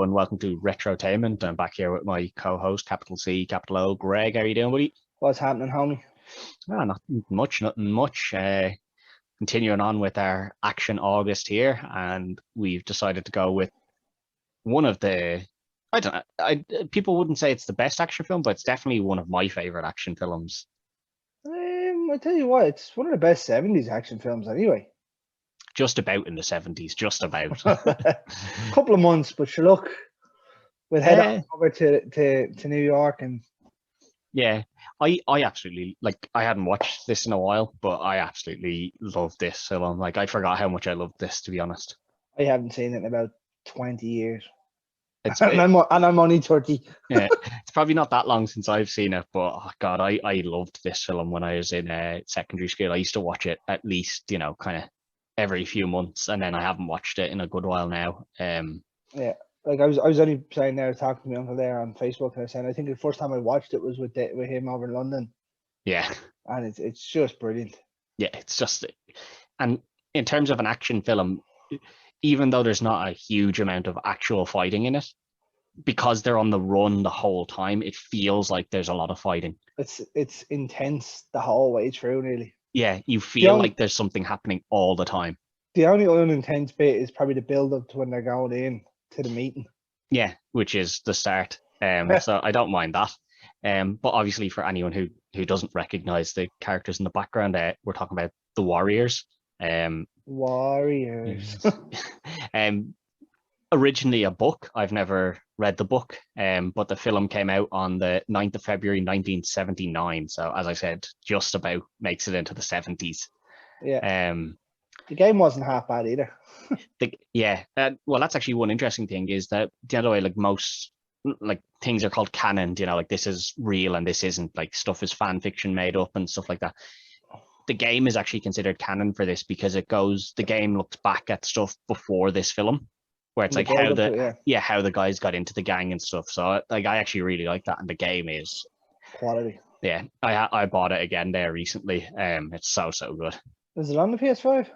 Hello and welcome to Retrotainment. I'm back here with my co-host, capital C, capital O, Greg. How are you doing, buddy? What's happening, homie? Nothing much. Continuing on with our Action August here, and we've decided to go with one of the, I don't know, people wouldn't say it's the best action film, but it's definitely one of my favorite action films. I tell you what, it's one of the best 70s action films anyway. Just about in the 70s, just about. Couple of months, but sure, look, we'll head on over to New York and... Yeah, I absolutely, like, I hadn't watched this in a while, but I absolutely love this film. Like, I forgot how much I loved this, to be honest. I haven't seen it in about 20 years. And I'm only 30. Yeah, it's probably not that long since I've seen it, but oh God, I loved this film when I was in secondary school. I used to watch it at least, kind of every few months, and then I haven't watched it in a good while now. Yeah, like I was only saying there, talking to my uncle there on Facebook, and I was saying I think the first time I watched it was with him over in London. Yeah, and it's just brilliant. Yeah, it's just, and in terms of an action film, even though there's not a huge amount of actual fighting in it, because they're on the run the whole time, it feels like there's a lot of fighting. It's intense the whole way through, really. Yeah, you feel like there's something happening all the time. The only unintense bit is probably the build up to when they're going in to the meeting. Yeah, which is the start. So I don't mind that. But obviously for anyone who doesn't recognize the characters in the background, we're talking about the Warriors. Warriors. Originally a book. I've never read the book, but the film came out on the 9th of February 1979. So as I said, just about makes it into the 70s. Yeah. The game wasn't half bad either. Well, that's actually one interesting thing is that the other way, like most things are called canon, like this is real and this isn't, like stuff is fan fiction made up and stuff like that. The game is actually considered canon for this because the game looks back at stuff before this film, where it's like how the guys got into the gang and stuff. So like I actually really like that, and the game is quality. Yeah, I bought it again there recently. It's so good. Is it on the PS5?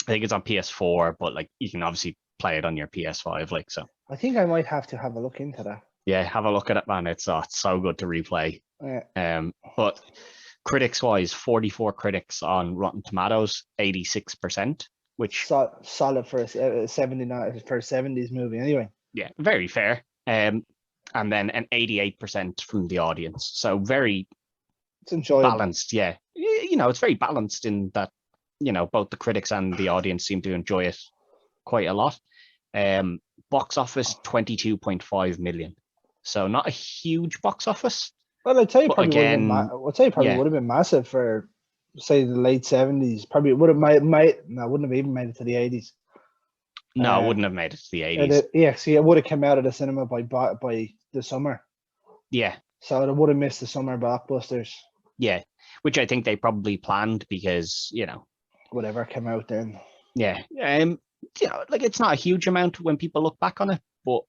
I think it's on PS4, but like you can obviously play it on your PS5, like so. I think I might have to have a look into that. Yeah, have a look at it, man. It's so good to replay. Yeah. But critics wise, 44 critics on Rotten Tomatoes, 86%, which solid for a 79 for a 70s movie anyway. Yeah, very fair. And then an 88% from the audience. So it's enjoyable. Balanced, yeah. It's very balanced in that, both the critics and the audience seem to enjoy it quite a lot. Box office 22.5 million. So not a huge box office. Well, I'd say probably would have been massive for, say, the late 70s. Probably would have wouldn't have even made it to the 80s. No, it wouldn't have made it to the 80s. See, it would have come out of the cinema by the summer. Yeah. So it would have missed the summer blockbusters. Yeah, which I think they probably planned because, whatever came out then. Yeah. Like it's not a huge amount when people look back on it, but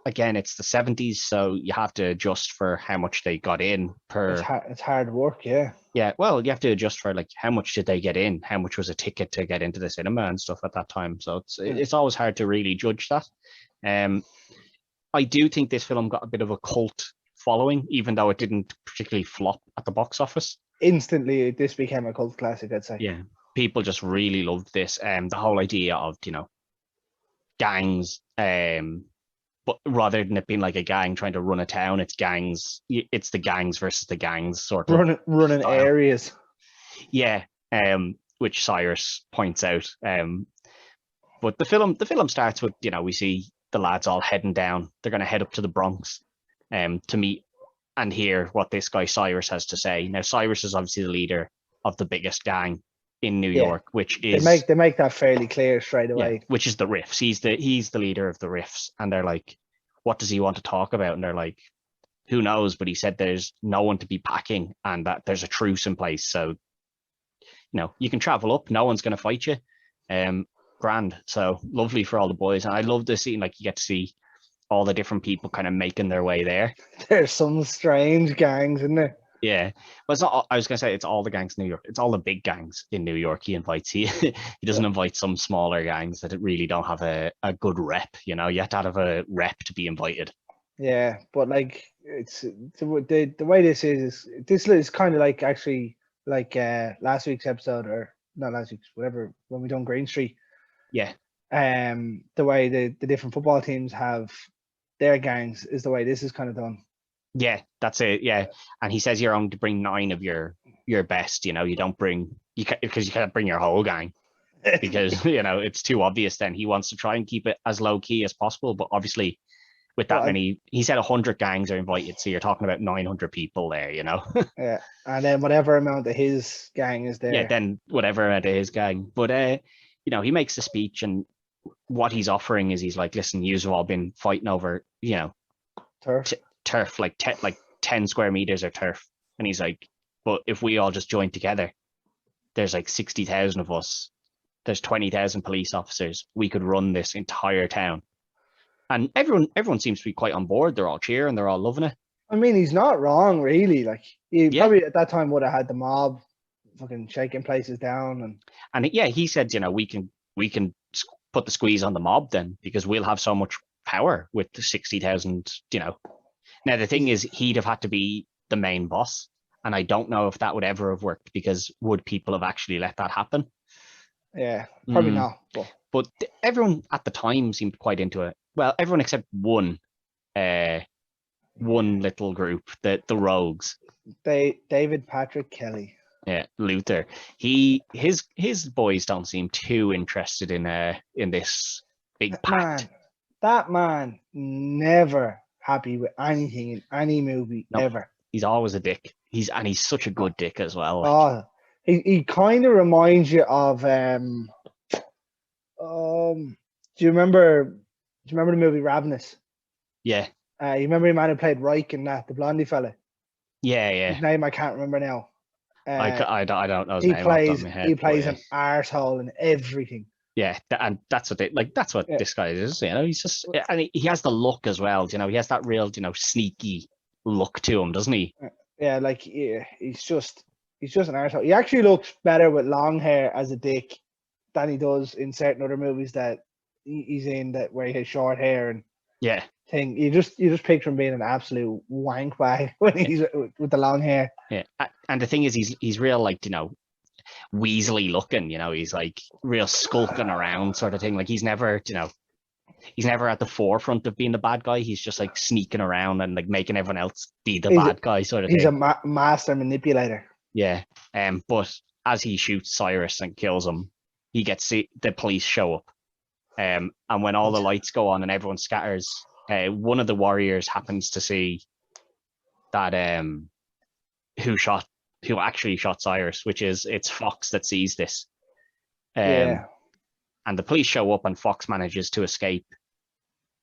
again, it's the 70s, so you have to adjust for how much they got in per. It's hard work, yeah. Yeah, well, you have to adjust for like how much did they get in, how much was a ticket to get into the cinema and stuff at that time. So it's always hard to really judge that. I do think this film got a bit of a cult following, even though it didn't particularly flop at the box office. Instantly, this became a cult classic, I'd say. Yeah, people just really loved this. The whole idea of gangs, but rather than it being like a gang trying to run a town, it's the gangs versus the gangs sort of running style. Areas. Yeah, which Cyrus points out. But the film starts with, we see the lads all heading down. They're going to head up to the Bronx to meet and hear what this guy Cyrus has to say. Now, Cyrus is obviously the leader of the biggest gang in New York, which is they make that fairly clear straight away. Yeah, which is the Riffs. He's the leader of the Riffs, and they're like, what does he want to talk about? And they're like, who knows? But he said there's no one to be packing and that there's a truce in place. So, you can travel up. No one's going to fight you. Grand. So lovely for all the boys. And I love the scene. Like you get to see all the different people kind of making their way there. There's some strange gangs in there. Yeah, but it's not. I was gonna say it's all the gangs in New York. It's all the big gangs in New York. He invites. He doesn't invite some smaller gangs that really don't have a good rep. You know, you have to have a rep to be invited. Yeah, but like it's the way this is kind of like actually like last week's episode, or not last week's, whatever, when we done Green Street. Yeah. The way the different football teams have their gangs is the way this is kind of done. Yeah, that's it. Yeah, and he says you're only to bring 9 of your best. You know, you don't bring because you can't bring your whole gang because you know it's too obvious. Then he wants to try and keep it as low key as possible, but obviously with that many, he said 100 gangs are invited, so you're talking about 900 people there. You know. Yeah, and then whatever amount of his gang is there. Yeah, then whatever amount of his gang, but you know, he makes a speech and what he's offering is he's like, listen, you've all been fighting over, you know, turf, like 10 square meters of turf. And he's like, but if we all just join together, there's like 60,000 of us. There's 20,000 police officers. We could run this entire town. And everyone seems to be quite on board. They're all cheering. They're all loving it. I mean, he's not wrong, really. Like, he probably at that time would have had the mob fucking shaking places down. And yeah, he said, you know, we can put the squeeze on the mob then because we'll have so much power with the 60,000, you know. Now, the thing is, he'd have had to be the main boss. And I don't know if that would ever have worked because would people have actually let that happen? Yeah, probably not. But everyone at the time seemed quite into it. Well, everyone except one little group, the Rogues. David Patrick Kelly. Yeah, Luther. His boys don't seem too interested in this big pact. That man never happy with anything in any movie ever. He's always a dick. He's such a good dick as well. Oh, he kind of reminds you of do you remember the movie Ravenous? Yeah. You remember the man who played Reich in that, the blondie fella? Yeah. His name I can't remember now. I don't know his name. He plays an arsehole in everything. Yeah, and that's what this guy is. You know, he's just, and he has the look as well. You know, he has that real, you know, sneaky look to him, doesn't he? Yeah, like he's just an arsehole. He actually looks better with long hair as a dick than he does in certain other movies that he's in, that where he has short hair and thing. You just picture him being an absolute wank bag when he's with the long hair. Yeah, and the thing is, he's real, like, you know, weaselly looking. You know, he's like real skulking around sort of thing. Like he's never, you know, he's never at the forefront of being the bad guy. He's just like sneaking around and like making everyone else be the bad guy sort of thing. He's a master manipulator. Yeah. But as he shoots Cyrus and kills him, he gets the police show up. And when all the lights go on and everyone scatters, one of the warriors happens to see that who actually shot Cyrus, which is it's Fox that sees this. And the police show up and Fox manages to escape.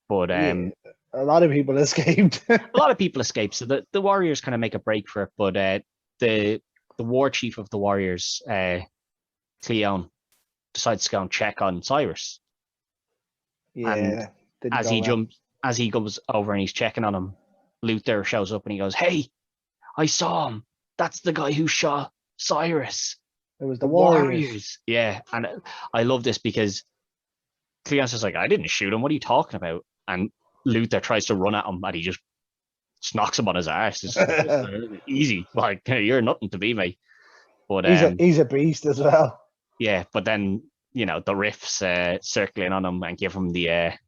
But a lot of people escaped. A lot of people escaped. So the warriors kind of make a break for it. But the war chief of the warriors, Cleon, decides to go and check on Cyrus. Yeah. And as he goes over and he's checking on him, Luther shows up and he goes, "Hey, I saw him. That's the guy who shot Cyrus." It was the Warriors. Yeah, and I love this because Cleon's just like, "I didn't shoot him. What are you talking about?" And Luther tries to run at him and he just knocks him on his arse. It's easy. Like, you're nothing to be, mate. But he's a beast as well. Yeah, but then, you know, the Riffs circling on him and give him the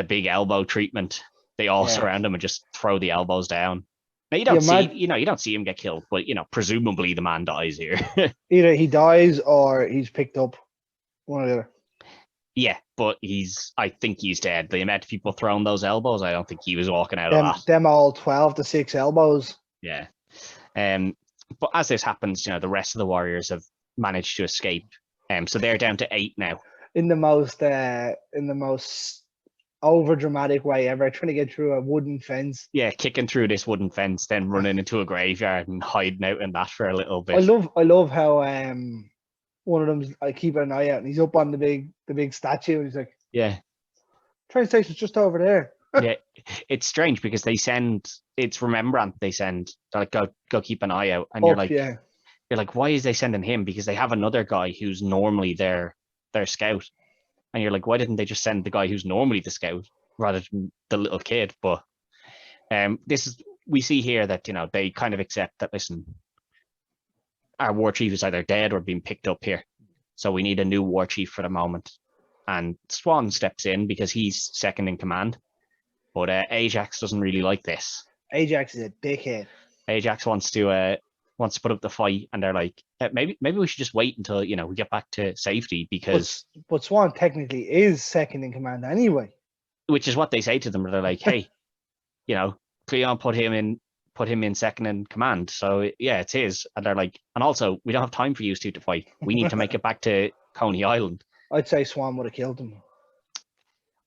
big elbow treatment. They all surround him and just throw the elbows down. Now you don't see him get killed, but you know, presumably the man dies here. Either he dies or he's picked up. One or the other. Yeah, but I think he's dead. The amount of people throwing those elbows, I don't think he was walking out of that. Them all 12 to 6 elbows. Yeah. But as this happens, you know, the rest of the warriors have managed to escape. So they're down to 8 now. In the most over dramatic way ever, trying to get through a wooden fence. Yeah, kicking through this wooden fence, then running into a graveyard and hiding out in that for a little bit. I love how one of them's keeping an eye out and he's up on the big statue and he's like, yeah, train station's just over there. Yeah, it's strange because it's Remembrance they send. They're like, go keep an eye out, and Yeah. you're like, why is they sending him? Because they have another guy who's normally their scout, and you're like, why didn't they just send the guy who's normally the scout rather than the little kid? But we see here that they kind of accept that. Listen, our war chief is either dead or being picked up here, so we need a new war chief for the moment. And Swan steps in because he's second in command, but Ajax doesn't really like this. Ajax is a dickhead. Ajax wants to put up the fight, and they're like, maybe we should just wait until we get back to safety, because but Swan technically is second in command anyway. Which is what they say to them. They're like, hey, Cleon put him in second in command, so yeah, it's his. And they're like, and also we don't have time for you two to fight. We need to make it back to Coney Island. I'd say Swan would have killed him.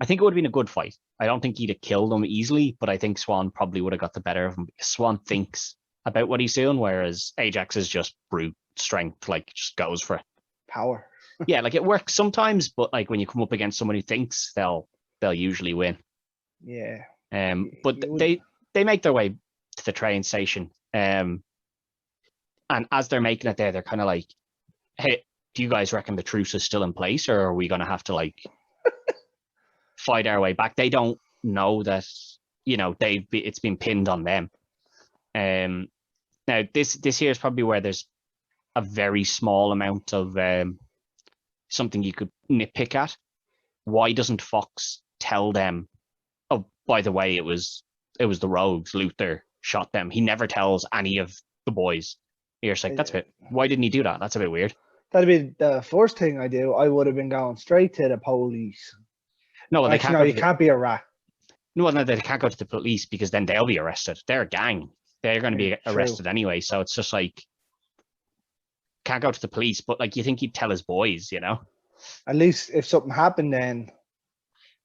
I think it would have been a good fight. I don't think he'd have killed him easily, but I think Swan probably would have got the better of him, because Swan thinks about what he's doing, whereas Ajax is just brute strength, like just goes for it. Power. Yeah, like it works sometimes, but like when you come up against someone who thinks, they'll usually win. Yeah. But they make their way to the train station. And as they're making it there, they're kind of like, hey, do you guys reckon the truce is still in place, or are we going to have to like fight our way back? They don't know that, it's been pinned on them. Now this here is probably where there's a very small amount of something you could nitpick at. Why doesn't Fox tell them, oh, by the way, it was the rogues, Luther shot them? He never tells any of the boys. You're just like, that's a bit, why didn't he do that? That's a bit weird. That'd be the first thing I do. I would have been going straight to the police. No, well, you can't be a rat. No, they can't go to the police, because then they'll be arrested. They're a gang. They're going to be arrested anyway. So it's just like, can't go to the police, but like you think he'd tell his boys, At least if something happened, then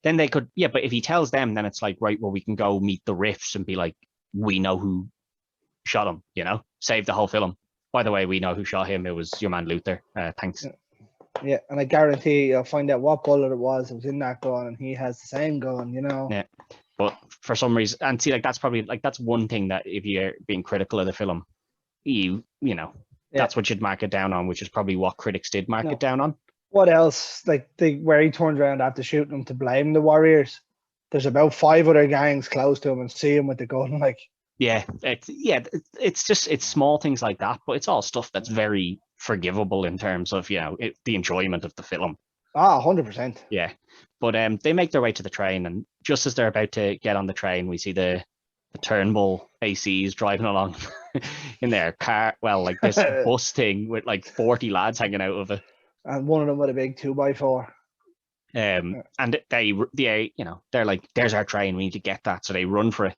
they could. Yeah, but if he tells them, then it's like, right, well, we can go meet the Riffs and be like, we know who shot him. Save the whole film. By the way, we know who shot him. It was your man Luther. Thanks. Yeah, and I guarantee you'll find out what bullet it was in that gun, and he has the same gun. Yeah, but for some reason, and see, like that's probably that's one thing that if you're being critical of the film, that's what you'd mark it down on, which is probably what critics did mark it down on. What else? Like where he turns around after shooting them to blame the Warriors. There's about 5 other gangs close to him and see him with the gun. Like, it's small things like that, but it's all stuff that's very forgivable in terms of the enjoyment of the film. 100%. Yeah, but they make their way to the train, and just as they're about to get on the train, we see the Turnbull ACs driving along in their car. Well, like this bus thing with like 40 lads hanging out of it, and one of them with a big 2x4. And they're like, there's our train, we need to get that. So they run for it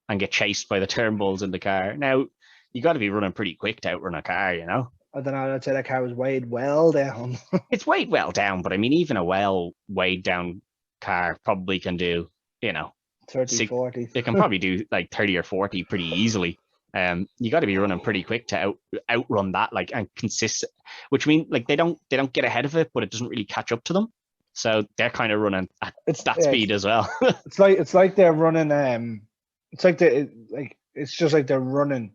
and get chased by the Turnbulls in the car. Now, you got to be running pretty quick to outrun a car, I don't know, I'd say that car was weighed well down. It's weighed well down, but I mean, even a well weighed down car probably can do, 30, 40. They can probably do like 30 or 40 pretty easily. You got to be running pretty quick to outrun that, like, and consistent, which means like they don't get ahead of it, but it doesn't really catch up to them. So they're kind of running at that speed as well. It's like they're running. It's just like they're running,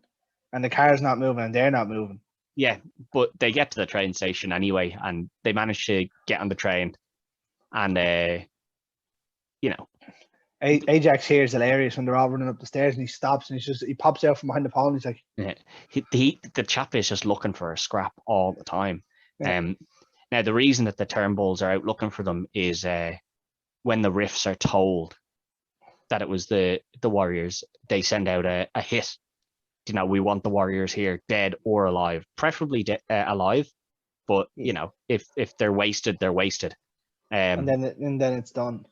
and the car's not moving, and they're not moving. Yeah, but they get to the train station anyway, and they manage to get on the train, and Ajax here is hilarious when they're all running up the stairs, and he stops and he pops out from behind the pole, and he's like, the chap is just looking for a scrap all the time. Yeah. Now the reason that the Turnbulls are out looking for them is when the Riffs are told that it was the Warriors, they send out a hit. We want the Warriors here, dead or alive, preferably alive. But if they're wasted, they're wasted. And then it's done.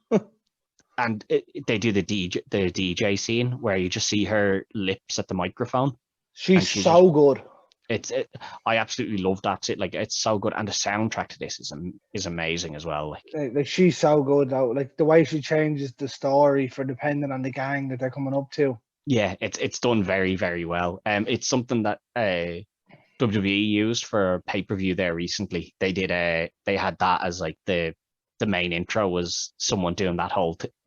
And they do the DJ scene where you just see her lips at the microphone. She's so good. I absolutely love that. It's so good, and the soundtrack to this is amazing as well. Like she's so good though. Like the way she changes the story for depending on the gang that they're coming up to. Yeah, it's done very, very well. It's something that WWE used for pay-per-view there recently. They had that as like the the main intro was someone doing that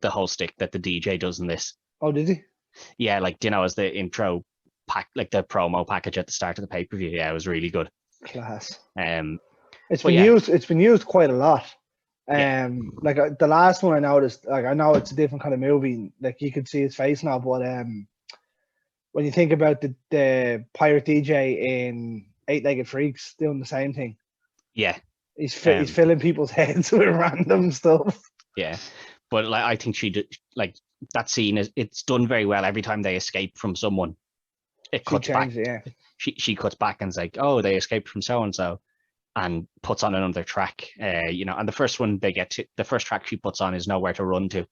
the whole stick that the DJ does in this. Oh, did he? Yeah, like, you know, as the intro pack, like the promo package at the start of the pay-per-view. Yeah, it was really good. Class. It's been used quite a lot. Yeah. Like the last one I noticed, like, I know it's a different kind of movie, like you could see his face now, but when you think about the pirate DJ in Eight-Legged Freaks doing the same thing. Yeah. He's filling people's heads with random stuff. Yeah. But like, I think she did, like, that scene it's done very well. Every time they escape from someone, it cuts back. Yeah. She cuts back and is like, oh, they escaped from so and so, and puts on another track. You know, and the first one they get to, the first track she puts on is Nowhere to Run To,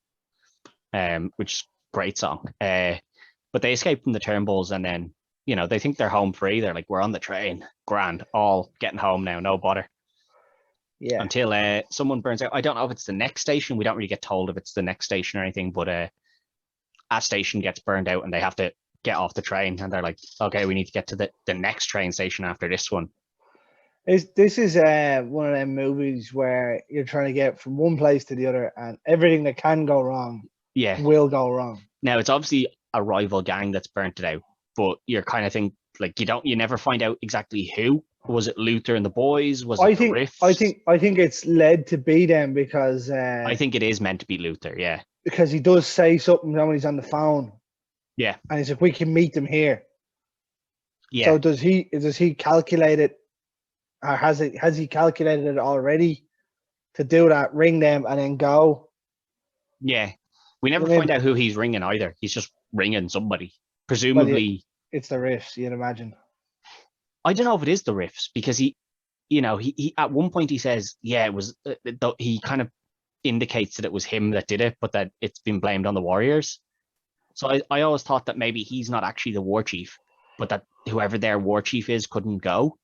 which is a great song. But they escape from the Turnbulls, and then, you know, they think they're home free. They're like, we're on the train, grand, all getting home now, no bother. Yeah. Until someone burns out. I don't know if it's the next station. We don't really get told if it's the next station or anything, but a station gets burned out and they have to get off the train, and they're like, okay, we need to get to the next train station after this one. This is one of them movies where you're trying to get from one place to the other, and everything that can go wrong will go wrong. Now, it's obviously a rival gang that's burnt it out, but you're kind of think, like, you never find out exactly who. Was it Luther and the boys? Was it the Riffs? I think it's led to be them because I think it is meant to be Luther, yeah. Because he does say something when he's on the phone. Yeah. And he's like, we can meet them here. Yeah. So does he calculate it, or has he calculated it already to do that, ring them and then go? Yeah. We never find out who he's ringing either. He's just ringing somebody. Presumably it's the Riffs, you'd imagine. I don't know if it is the Riffs, because he at one point he says, yeah, it was, he kind of indicates that it was him that did it, but that it's been blamed on the Warriors. So I always thought that maybe he's not actually the war chief, but that whoever their war chief is couldn't go,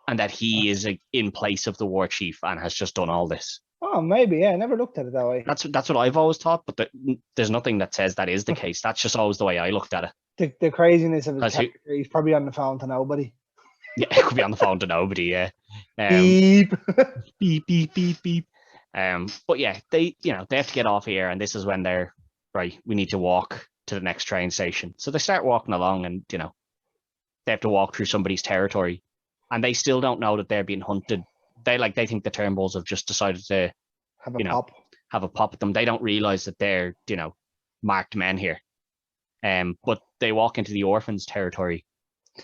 and that he is in place of the war chief and has just done all this. Oh, maybe, yeah. I never looked at it that way. That's what I've always thought, but there's nothing that says that is the case. That's just always the way I looked at it. The craziness of his character, he's probably on the phone to nobody. Yeah, it could be on the phone to nobody, yeah. Beep. Beep, beep, beep, beep. But yeah, they have to get off here, and this is when they're, right, we need to walk to the next train station. So they start walking along, and, you know, they have to walk through somebody's territory, and they still don't know that they're being hunted. They think the Turnbulls have just decided to have a pop at them. They don't realize that they're, you know, marked men here. But they walk into the orphans' territory.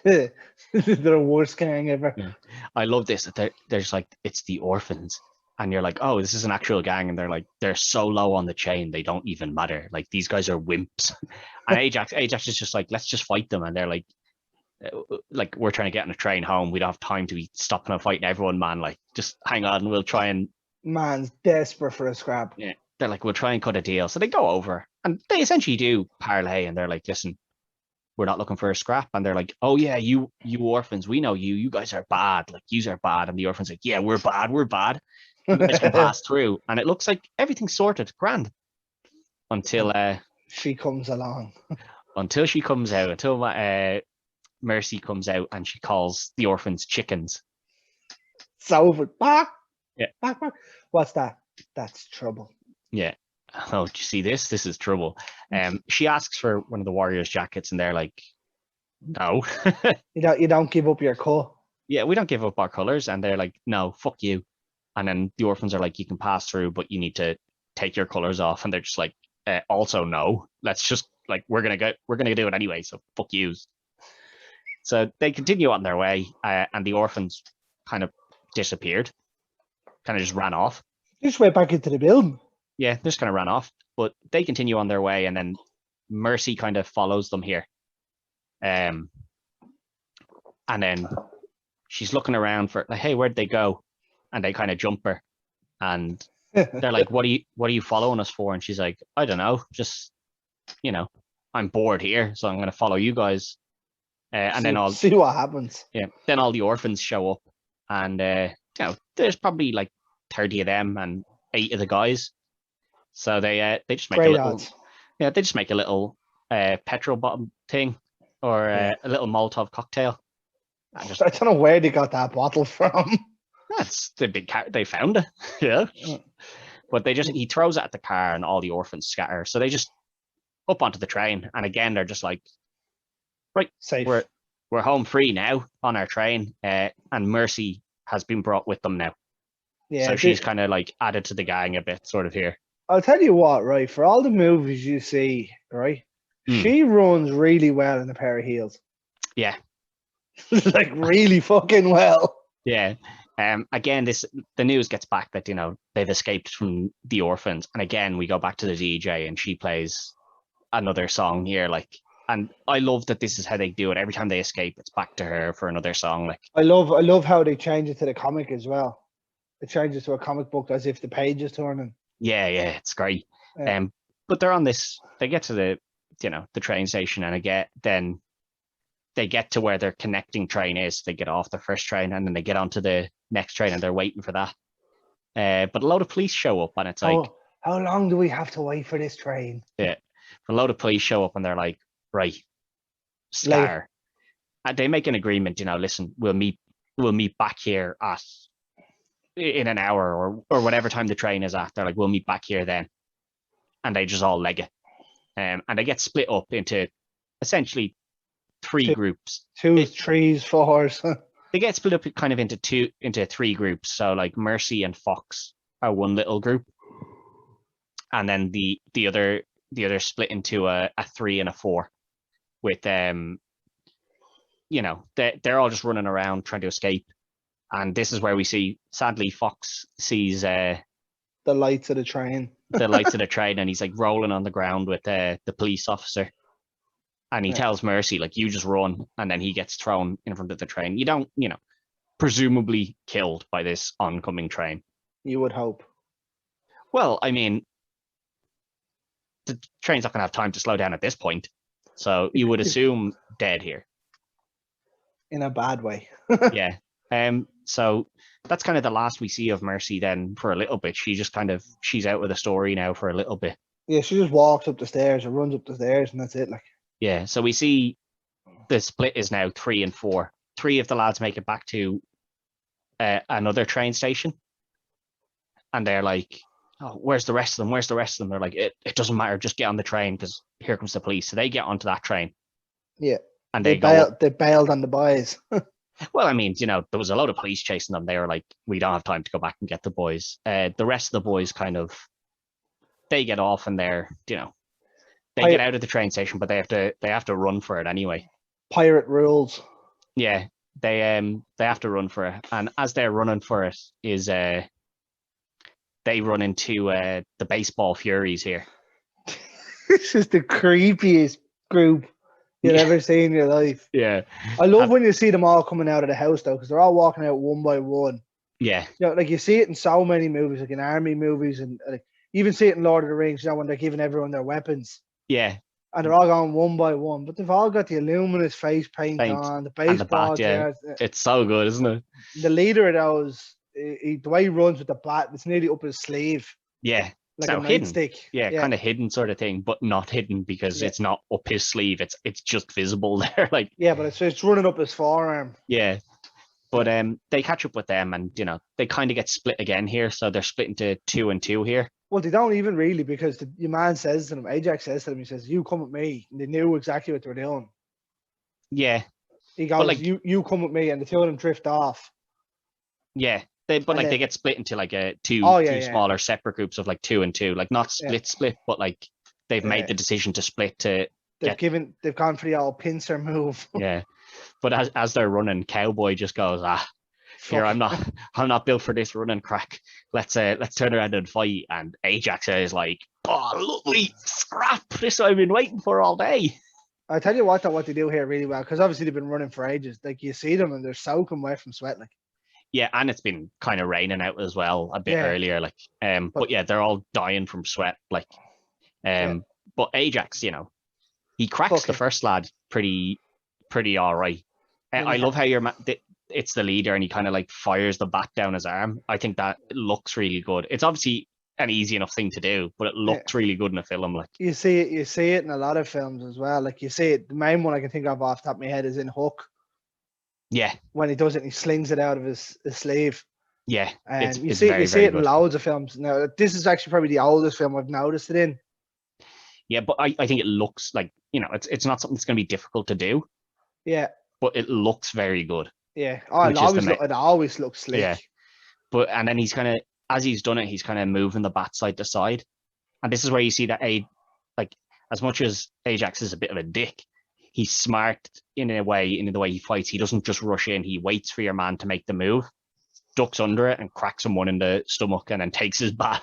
They're the worst gang ever. Yeah. I love this. They're just like, it's the orphans. And you're like, oh, this is an actual gang. And they're like, they're so low on the chain, they don't even matter. Like, these guys are wimps. And Ajax is just like, let's just fight them. And they're like, we're trying to get on a train home. We don't have time to be stopping and fighting everyone, man. Like, just hang on. We'll try and... Man's desperate for a scrap. Yeah. They're like, we'll try and cut a deal. So they go over. And they essentially do parlay. And they're like, listen, we're not looking for a scrap. And they're like, oh yeah, you orphans, we know you guys are bad. Like, yous are bad. And the orphans like, yeah, we're bad. You guys can pass through. And it looks like everything's sorted, grand. Until she comes along. Until she comes out, until Mercy comes out, and she calls the orphans chickens. So back. Yeah. Back. What's that? That's trouble. Yeah. Oh, do you see this? This is trouble. She asks for one of the Warriors' jackets, and they're like, no. You don't give up your cut. Yeah, we don't give up our colors. And they're like, no, fuck you. And then the orphans are like, you can pass through, but you need to take your colors off. And they're just like, also no. Let's just, like, we're gonna do it anyway. So fuck yous. So they continue on their way, and the orphans kind of disappeared, kind of just ran off. Just went back into the building. Yeah, they just kind of ran off, but they continue on their way, and then Mercy kind of follows them here. And then she's looking around for, like, hey, where'd they go? And they kind of jump her, and they're like, what are you following us for? And she's like, I don't know, just, you know, I'm bored here, so I'm going to follow you guys. And then I'll see what happens. Yeah. Then all the orphans show up, and you know, there's probably like 30 of them and 8 of the guys. So they just make they just make a little petrol bottle thing, or a little Molotov cocktail. I don't know where they got that bottle from. That's the big car. They found it. Yeah. But he throws it at the car and all the orphans scatter. So they just up onto the train. And again, they're just like, right, safe. We're home free now on our train. And Mercy has been brought with them now. Yeah. So she's kind of like added to the gang a bit sort of here. I'll tell you what, right? For all the movies you see, right? She runs really well in a pair of heels. Yeah. Like really fucking well. Yeah. Again, the news gets back that, they've escaped from the orphans. And again, we go back to the DJ and she plays another song here. Like, and I love that this is how they do it. Every time they escape, it's back to her for another song. Like, I love how they change it to the comic as well. It changes to a comic book as if the page is turning. Yeah, it's great. Yeah. But they're on this, they get to the train station, and then they get to where their connecting train is. They get off the first train and then they get onto the next train and they're waiting for that. But a load of police show up and it's like, how long do we have to wait for this train? Yeah. A load of police show up and they're like, right, Scar. And they make an agreement, listen, we'll meet back here in an hour or whatever time the train is at. They're like, we'll meet back here then. And they just all leg it. And they get split up into essentially three groups. 2, 3, 4. They get split up kind of into three groups. So like Mercy and Fox are one little group. And then the other split into a 3 and a 4 with they're all just running around trying to escape. And this is where we see, sadly, Fox sees the lights of the train. The lights of the train, and he's like rolling on the ground with the police officer. And he tells Mercy, like, you just run, and then he gets thrown in front of the train. You don't, presumably killed by this oncoming train. You would hope. Well, I mean, the train's not going to have time to slow down at this point. So you would assume dead here. In a bad way. Yeah. So that's kind of the last we see of Mercy then for a little bit. She's out with the story now for a little bit. Yeah, she just walks up the stairs or runs up the stairs and that's it. Like, yeah, so we see the split is now 3 and 4. 3 of the lads make it back to another train station. And they're like, oh, where's the rest of them? Where's the rest of them? They're like, it doesn't matter, just get on the train because here comes the police. So they get onto that train. Yeah. And they bailed on the boys. Well, I mean, there was a load of police chasing them. They were like, we don't have time to go back and get the boys. The rest of the boys they get off and they get out of the train station, but they have to run for it anyway. Pirate rules. Yeah, they have to run for it. And as they're running for it is they run into the baseball furies here. This is the creepiest group you've ever seen in your life. Yeah. I love when you see them all coming out of the house though, because they're all walking out one by one. Yeah. Like you see it in so many movies, like in army movies, and like, you even see it in Lord of the Rings, when they're giving everyone their weapons. Yeah. And they're all going one by one, but they've all got the luminous face paint on, the baseball. And the bat, yeah. It's so good, isn't it? The leader of those, the way he runs with the bat, it's nearly up his sleeve. Yeah. Like a nightstick. Yeah, kind of hidden sort of thing, but not hidden because it's not up his sleeve. It's just visible there. Like, yeah, but it's running up his forearm. Yeah. But they catch up with them and they kind of get split again here. So they're split into 2 and 2 here. Well, they don't even really, because your man says to them, Ajax says to them, he says, you come with me. And they knew exactly what they were doing. Yeah. He goes, you come with me, and the two of them drift off. Yeah. They get split into like two smaller separate groups of like 2 and 2, like not split, but like they've made the decision to split to. They've gone for the old pincer move. Yeah, but as they're running, Cowboy just goes, here I'm not built for this running crack. Let's turn around and fight. And Ajax is like, oh lovely scrap, this I've been waiting for all day. I tell you what they do here really well, because obviously they've been running for ages. Like you see them and they're soaking wet from sweat, like. Yeah, and it's been kind of raining out as well a bit earlier, like. But yeah, they're all dying from sweat, like. But Ajax, he cracks the first lad pretty all right. I love how it's the leader and he kind of like fires the bat down his arm. I think that looks really good. It's obviously an easy enough thing to do, but it looks really good in a film. Like you see it in a lot of films as well. Like you see it. The main one I can think of off the top of my head is in Hook. Yeah. When he does it, he slings it out of his sleeve. Yeah, And you it's see very, you see very it in good. loads of films. Now, this is actually probably the oldest film I've noticed it in. Yeah, but I think it looks like, it's not something that's going to be difficult to do, Yeah, but it looks very good, yeah. Oh, which is it always looks slick. yeah. But and then he's kind of, as he's done it, he's kind of moving the bat side to side, and this is where you see that like as much as Ajax is a bit of a dick, he's smart in the way he fights. He doesn't just rush in. He waits for your man to make the move, ducks under it, and cracks him one in the stomach, and then takes his bat.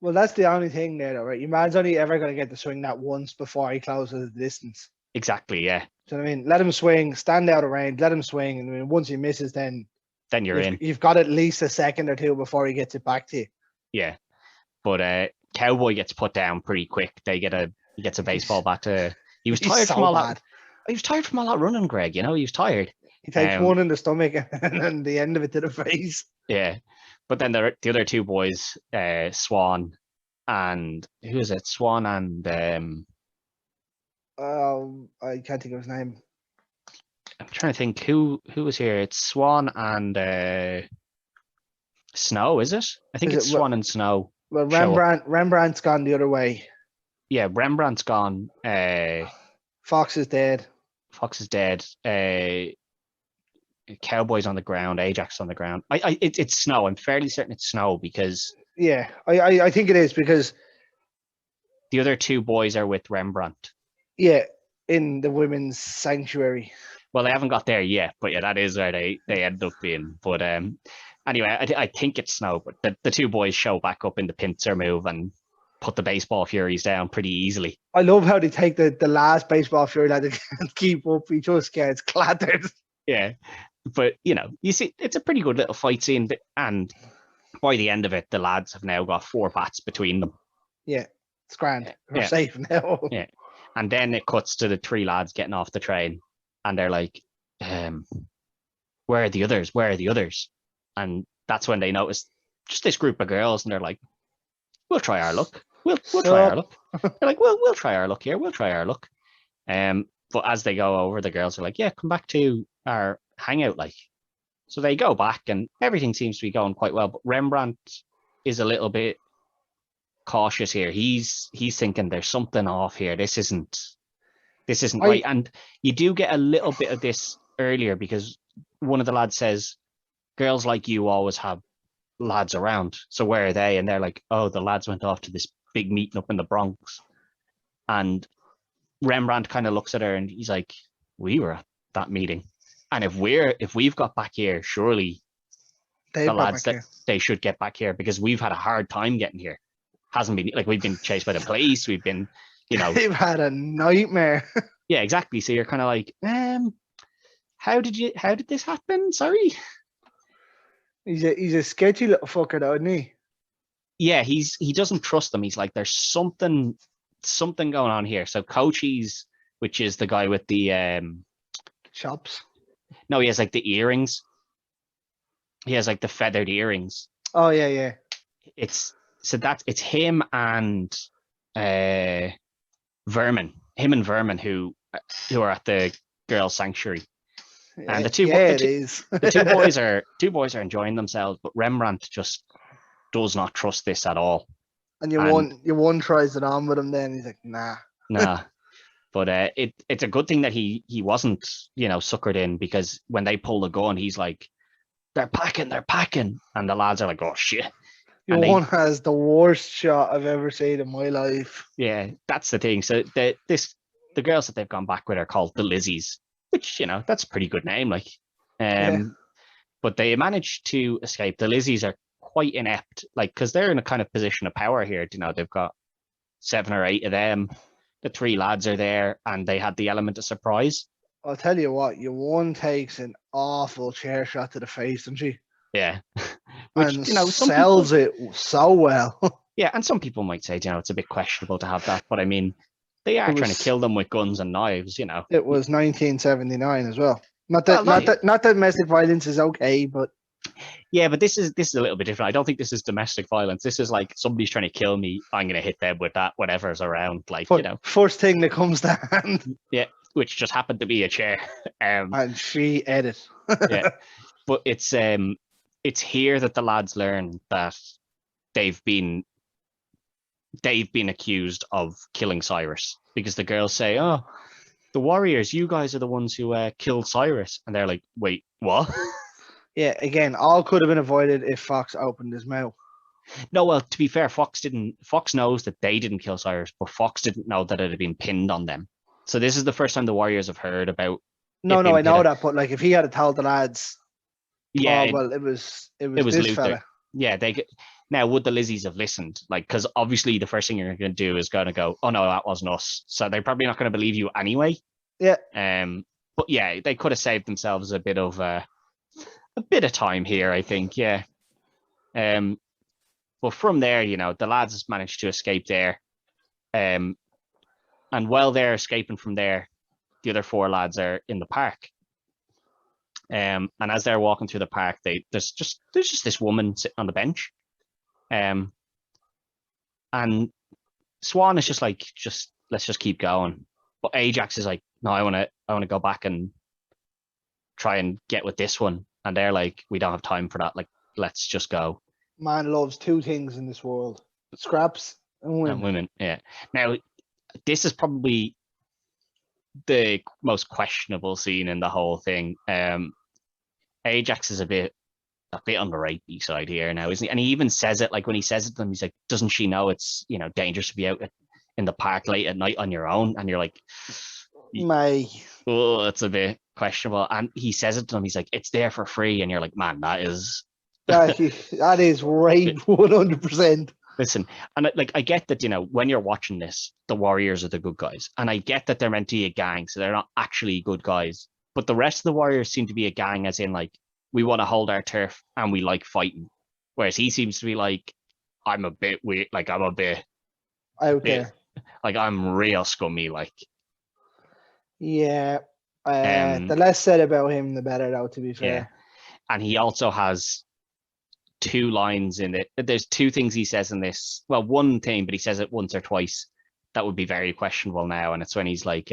Well, that's the only thing there, though, right? Your man's only ever going to get to swing that once before he closes the distance. Exactly, yeah. Do you know what I mean? Let him swing, stand out of range, let him swing, and once he misses, then you're in. You've got at least a second or two before he gets it back to you. Yeah, but Cowboy gets put down pretty quick. He gets a baseball bat. He was tired from all that. He was tired from all that running, Greg. He was tired. He takes one in the stomach and then the end of it to the face. Yeah, but then the other two boys, Swan and who is it? Swan and I can't think of his name. I'm trying to think who was here. It's Swan and Snow, is it? I think it's Swan and Snow. Well, Rembrandt's gone the other way. Yeah, Rembrandt's gone. Fox is dead. Cowboy's on the ground. Ajax on the ground. It's Snow. I'm fairly certain it's Snow because yeah, I think it is because the other two boys are with Rembrandt. Yeah, in the women's sanctuary. Well, they haven't got there yet, but yeah, that is where they end up being. But anyway, I think it's Snow. But the two boys show back up in the pincer move and put the baseball furies down pretty easily. I love how they take the last baseball fury that they can't keep up. He just gets clattered. Yeah, but you see, it's a pretty good little fight scene, and by the end of it, the lads have now got 4 bats between them. Yeah, it's grand. We're safe now. Yeah, and then it cuts to the 3 lads getting off the train, and they're like, "Where are the others? Where are the others?" And that's when they notice just this group of girls, and they're like, "We'll try our luck. We'll try our luck." They're like, "We'll try our luck here. We'll try our luck." But as they go over, the girls are like, "Yeah, come back to our hangout." Like, so they go back, and everything seems to be going quite well. But Rembrandt is a little bit cautious here. He's thinking there's something off here. This isn't right. And you do get a little bit of this earlier because one of the lads says, "Girls like you always have lads around. So where are they?" And they're like, "Oh, the lads went off to this big meeting up in the Bronx." And Rembrandt kind of looks at her and he's like, "We were at that meeting. And if we've got back here, surely the lads that they should get back here because we've had a hard time getting here. Hasn't been like we've been chased by the police. We've been, they've had a nightmare." Yeah, exactly. So you're kind of like, how did this happen? Sorry. He's a sketchy little fucker, though, isn't he? Yeah, he doesn't trust them. He's like, there's something going on here. So Cochise, which is the guy with the chops. No, he has like the earrings. He has like the feathered earrings. Oh yeah. It's him and Vermin. Him and Vermin who are at the girls' sanctuary. And the two boys are enjoying themselves, but Rembrandt just does not trust this at all. And your one tries it on with him, then he's like, nah. But it's a good thing that he wasn't, suckered in, because when they pull the gun, he's like, they're packing, and the lads are like, oh shit. Your one has the worst shot I've ever seen in my life. Yeah, that's the thing. So the girls that they've gone back with are called the Lizzies, which that's a pretty good name, like. But they managed to escape. The Lizzies are quite inept, like, because they're in a kind of position of power here. They've got 7 or 8 of them. The 3 lads are there, and they had the element of surprise. I'll tell you what, your one takes an awful chair shot to the face, doesn't she? Yeah. Which, sells it so well. Yeah, and some people might say, it's a bit questionable to have that, but I mean, they are trying to kill them with guns and knives, It was 1979 as well. Not that domestic violence is okay, but yeah, but this is a little bit different. I don't think this is domestic violence. This is like somebody's trying to kill me. I'm going to hit them with that whatever's around, like First thing that comes to hand. Yeah, which just happened to be a chair. And she ate it. Yeah, but it's it's here that the lads learn that they've been accused of killing Cyrus, because the girls say, "Oh, the warriors, you guys are the ones who killed Cyrus," and they're like, "Wait, what?" Yeah, again, all could have been avoided if Fox opened his mouth. No, well, to be fair, Fox knows that they didn't kill Cyrus, but Fox didn't know that it had been pinned on them. So this is the first time the warriors have heard about. No, I know that, but like if he had told the lads, yeah, it was this Luther. fella. Yeah, now would the Lizzies have listened? Like, because obviously the first thing you're going to do is going to go, "Oh no, that wasn't us." So they're probably not going to believe you anyway. Yeah. But yeah, they could have saved themselves a bit of time here, I think. Yeah. But from there, the lads managed to escape there. And while they're escaping from there, the other 4 lads are in the park. And as they're walking through the park, there's just this woman sitting on the bench. And Swan is just like, let's just keep going. But Ajax is like, no, I want to go back and try and get with this one. And they're like, we don't have time for that. Like, let's just go. Man loves 2 things in this world: scraps and women. Yeah. Now, this is probably the most questionable scene in the whole thing. Ajax is a bit on the rapey side here now, isn't he? And he even says it, like when he says it to them, he's like, doesn't she know it's, dangerous to be out in the park late at night on your own? And you're like, oh, it's a bit questionable. And he says it to them, he's like, it's there for free. And you're like, man, that is that is rape 100%. Listen, and like I get that, when you're watching this, the Warriors are the good guys, and I get that they're meant to be a gang, so they're not actually good guys. But the rest of the Warriors seem to be a gang, as in like, we want to hold our turf and we like fighting. Whereas he seems to be like, I'm a bit weird, like I'm a bit out there, like I'm real scummy, like. Yeah, the less said about him, the better, though, to be fair. Yeah. And he also has 2 lines in it. There's 2 things he says in this. Well, one thing, but he says it once or twice. That would be very questionable now. And it's when he's like,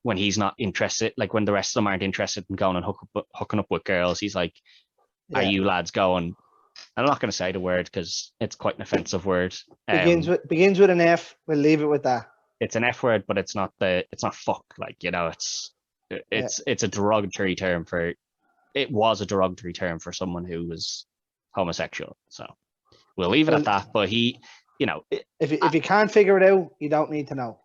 when he's not interested, like when the rest of them aren't interested in going and hooking up with girls, he's like, are you lads going? I'm not going to say the word because it's quite an offensive word. Begins with an F. We'll leave it with that. It's an F word, but it's not fuck. Like, it's a derogatory term for. It was a derogatory term for someone who was homosexual. So we'll leave it at that. But he, if you can't figure it out, you don't need to know.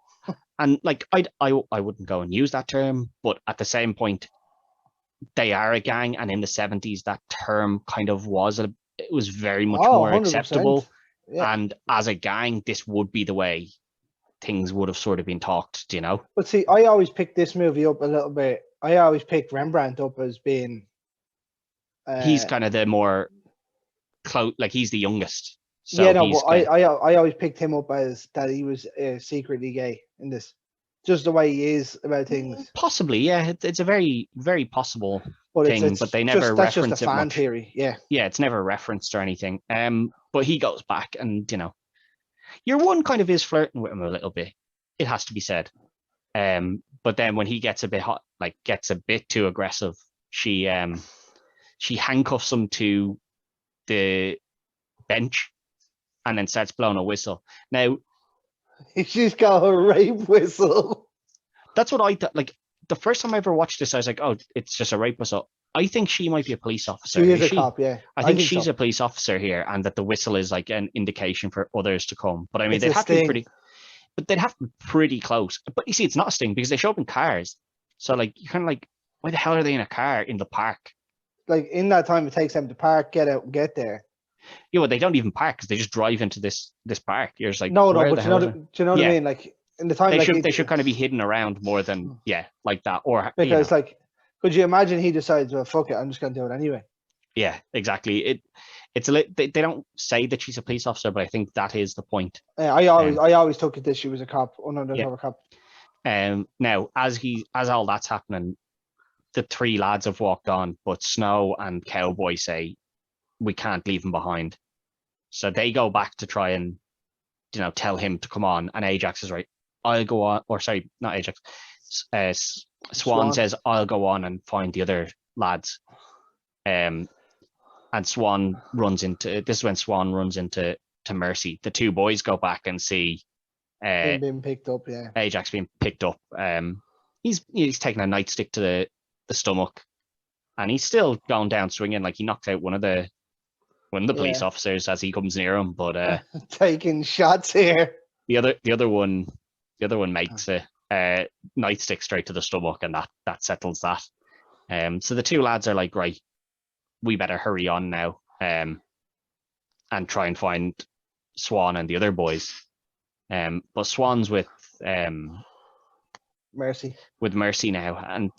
And like, I wouldn't go and use that term, but at the same point, they are a gang, and in the 70s, that term kind of it was very much more 100%. Acceptable. Yeah. And as a gang, this would be the way things would have sort of been talked, But see, I always picked this movie up a little bit. I always picked Rembrandt up as being. He's kind of the more close, like he's the youngest. So yeah, no, but I always picked him up as that he was secretly gay in this, just the way he is about things. Possibly, yeah, it's a very, very possible thing, but they never reference it much. That's just a fan theory, yeah. Yeah, it's never referenced or anything. But he goes back, and your one kind of is flirting with him a little bit. It has to be said. But then when he gets a bit hot, like gets a bit too aggressive, she handcuffs him to the bench and then starts blowing a whistle. Now, she's got a rape whistle. That's what I thought. Like the first time I ever watched this, I was like, "Oh, it's just a rape whistle." I think she might be a police officer. She is a cop, yeah. I think she's a police officer here, and that the whistle is like an indication for others to come. But I mean, they'd have to be pretty. But they'd have to be pretty close. But you see, it's not a sting because they show up in cars. So like, you're kind of like, why the hell are they in a car in the park? Like in that time it takes them to park, get out, and get there. Yeah, well, they don't even park because they just drive into this park. You're just like, no, but do you know what I mean? Like in the time they should kind of be hidden around more than like that. Or because like, could you imagine he decides, well, fuck it, I'm just gonna do it anyway. Yeah, exactly. They don't say that she's a police officer, but I think that is the point. I always took it that she was a cop, undercover cop. Now as all that's happening, the 3 lads have walked on, but Snow and Cowboy say we can't leave him behind. So they go back to try and tell him to come on, and Ajax is right. I'll go on, or sorry, not Ajax. Swan says I'll go on and find the other lads. And Swan runs into this is when Swan runs into Mercy. The two boys go back and see Him being picked up, yeah. Ajax being picked up. He's taking a nightstick to the stomach, and he's still going down swinging. Like he knocked out one of the police officers as he comes near him. But taking shots here. The other one makes a nightstick straight to the stomach, and that settles that. So the two lads are like, right, we better hurry on now, and try and find Swan and the other boys. But Swan's with Mercy. With Mercy now, and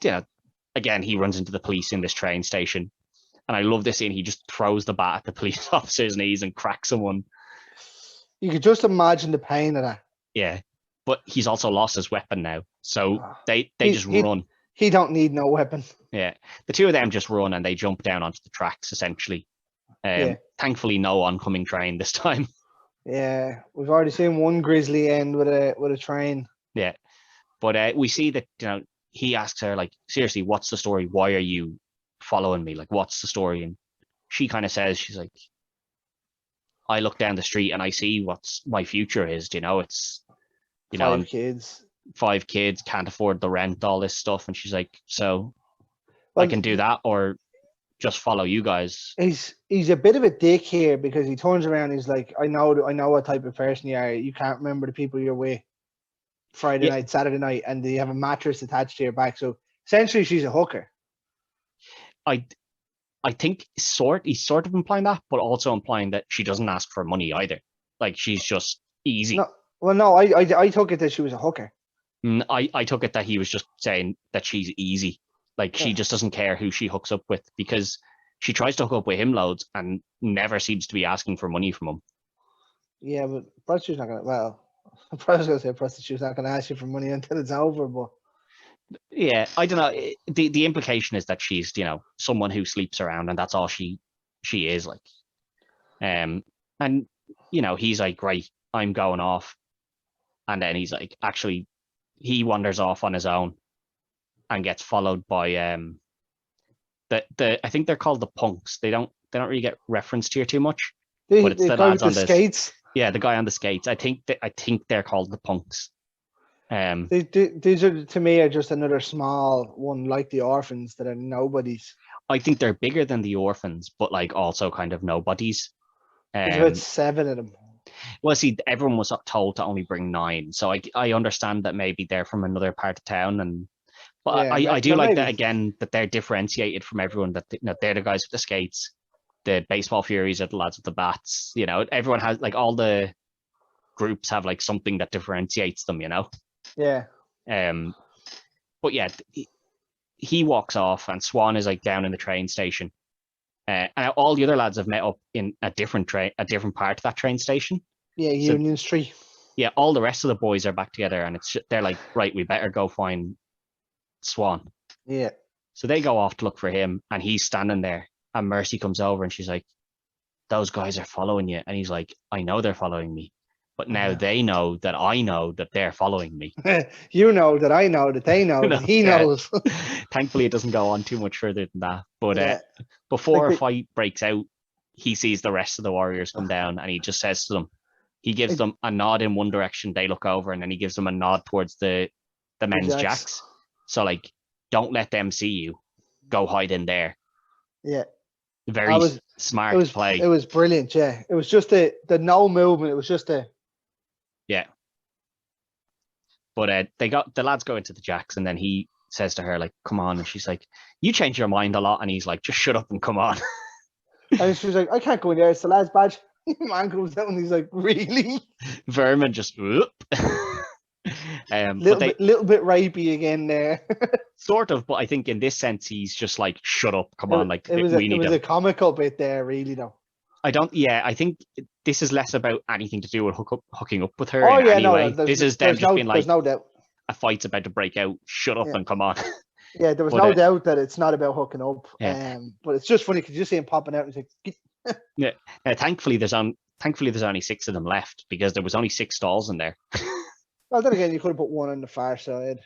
again he runs into the police in this train station, and I love this scene. He just throws the bat at the police officer's knees and cracks someone. You could just imagine the pain of that. Yeah, but he's also lost his weapon now, so they just run. He don't need no weapon. Yeah, the two of them just run and they jump down onto the tracks essentially. Thankfully, no oncoming train this time. Yeah, we've already seen one grisly end with a train. Yeah, but we see that he asks her like, seriously, what's the story? Why are you following me? Like, what's the story? And she kind of says, she's like, I look down the street and I see what's my future is. It's 5 kids, can't afford the rent, all this stuff. And she's like, so I can do that or just follow you guys. He's a bit of a dick here because he turns around and he's like, I know what type of person you are. You can't remember the people you're with Friday night, Saturday night, and you have a mattress attached to your back. So essentially she's a hooker. I think he's sort of implying that, but also implying that she doesn't ask for money either. Like she's just easy. I took it that she was a hooker. I took it that he was just saying that she's easy. Like she just doesn't care who she hooks up with because she tries to hook up with him loads and never seems to be asking for money from him. Yeah, but prostitute's not gonna. Well, I was gonna say prostitute's not gonna ask you for money until it's over. But yeah, I don't know. The implication is that she's someone who sleeps around and that's all she is like. And he's like, right, I'm going off, and then he's like, actually, he wanders off on his own. And gets followed by I think they're called the punks. They don't really get referenced here too much. But it's the lads on the skates. Yeah, the guy on the skates. I think they're called the punks. These are to me are just another small one like the orphans that are nobodies. I think they're bigger than the orphans, but like also kind of nobodies. There's about 7 of them. Well, see, everyone was told to only bring 9, so I understand that maybe they're from another part of town But I do like that again, that they're differentiated from everyone, that they're the guys with the skates, the baseball furies are the lads with the bats. Everyone has like all the groups have like something that differentiates them. Yeah. But yeah, he walks off and Swan is like down in the train station, and all the other lads have met up in a different part of that train station. Yeah, Union Street. Yeah, all the rest of the boys are back together, and they're like, right, we better go find Swan. Yeah. So they go off to look for him, and he's standing there, and Mercy comes over and she's like, those guys are following you. And he's like, I know they're following me, but now they know that I know that they're following me. You know that I know that they know that he knows. Thankfully it doesn't go on too much further than that, but before a fight breaks out, he sees the rest of the warriors come down, and he just says to them, he gives them a nod in one direction, they look over, and then he gives them a nod towards the men's jacks. So like, don't let them see you. Go hide in there. Yeah. Very smart play. It was brilliant, yeah. It was just the no movement. It was just yeah. But the lads go into the jacks, and then he says to her like, come on, and she's like, you change your mind a lot, and he's like, just shut up and come on. And she's like, I can't go in there, it's the lad's badge. Man comes out and he's like, really? Vermin just whoop. Little bit rapey again there. Sort of, but I think in this sense he's just like, shut up, come on, like it was a comical bit there, really though. I think this is less about anything to do with hooking up with her. Oh yeah, no, this is them just being like, there's no doubt a fight's about to break out, shut up and come on. Yeah, there was no doubt that it's not about hooking up. But it's just funny because you see him popping out and he's like, yeah. Thankfully there's only 6 of them left, because there was only 6 stalls in there. Well, then again, you could have put one on the far side.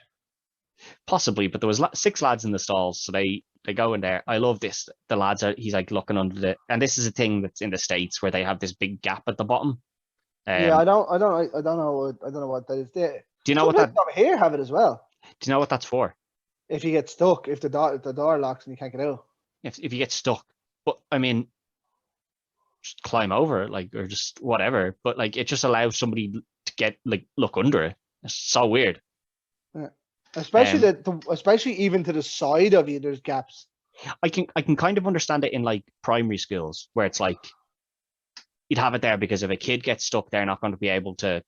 Possibly, but there was 6 lads in the stalls, so they go in there. I love this. The lads are he's like looking under and this is a thing that's in the States where they have this big gap at the bottom. Yeah, I don't know what that is. There. Do you know what that? Over here have it as well. Do you know what that's for? If you get stuck, if the door locks and you can't get out. If you get stuck, but I mean, just climb over it, like, or just whatever. But like, it just allows somebody to get look under it. It's so weird. Yeah. Especially especially even to the side of you, there's gaps. I can kind of understand it in like primary schools where it's like you'd have it there because if a kid gets stuck, they're not going to be able to,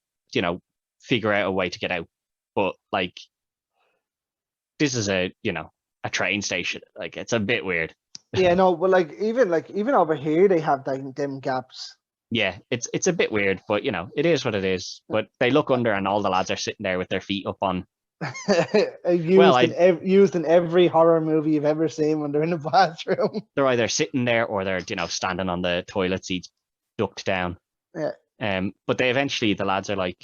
figure out a way to get out. But like, this is a train station. Like, it's a bit weird. Yeah, no, but even over here they have them gaps. Yeah, it's a bit weird, but it is what it is. But they look under, and all the lads are sitting there with their feet up on. Used in every horror movie you've ever seen when they're in the bathroom. They're either sitting there or they're standing on the toilet seats, ducked down. Yeah. But the lads are like,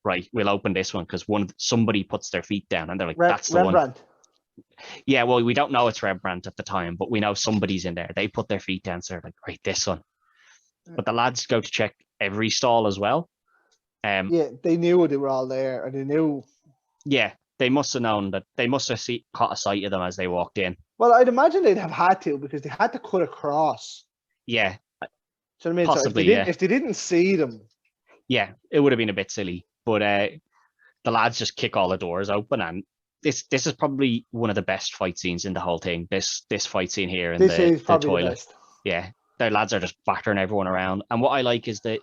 right, we'll open this one because somebody puts their feet down, and they're like, that's the Rembrandt. one. Yeah, well, we don't know it's Rembrandt at the time, but we know somebody's in there. They put their feet down, so they're like, right, this one. But the lads go to check every stall as well. Yeah, they knew they were all there, and they knew. Yeah, they must have known that. They must have caught a sight of them as they walked in. Well, I'd imagine they'd have had to because they had to cut across. Yeah. So I mean, possibly, if they didn't see them. Yeah, it would have been a bit silly. But the lads just kick all the doors open, and this is probably one of the best fight scenes in the whole thing. This fight scene here in the toilet. Yeah, their lads are just battering everyone around. And what I like is that